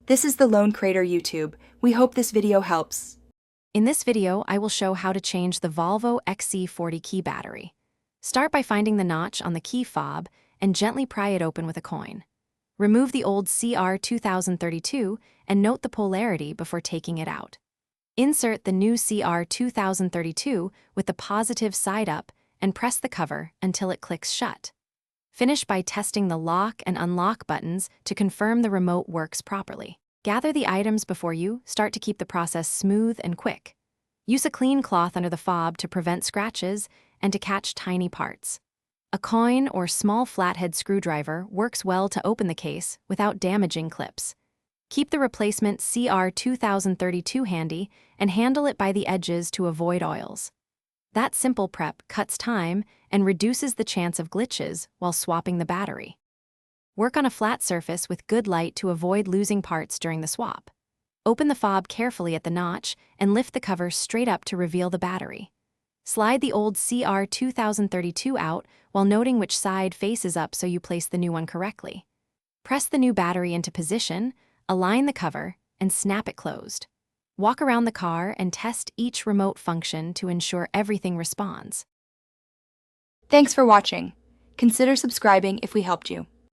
This is the Lone Crater YouTube. We hope this video helps. In this video, I will show how to change the Volvo XC40 key battery. Start by finding the notch on the key fob and gently pry it open with a coin. Remove the old CR2032 and note the polarity before taking it out. Insert the new CR2032 with the positive side up and press the cover until it clicks shut. Finish by testing the lock and unlock buttons to confirm the remote works properly. Gather the items before you start to keep the process smooth and quick. Use a clean cloth under the fob to prevent scratches and to catch tiny parts. A coin or small flathead screwdriver works well to open the case without damaging clips. Keep the replacement CR2032 handy and handle it by the edges to avoid oils. That simple prep cuts time and reduces the chance of glitches while swapping the battery. Work on a flat surface with good light to avoid losing parts during the swap. Open the fob carefully at the notch and lift the cover straight up to reveal the battery. Slide the old CR2032 out while noting which side faces up so you place the new one correctly. Press the new battery into position, align the cover, and snap it closed. Walk around the car and test each remote function to ensure everything responds. Thanks for watching. Consider subscribing if we helped you.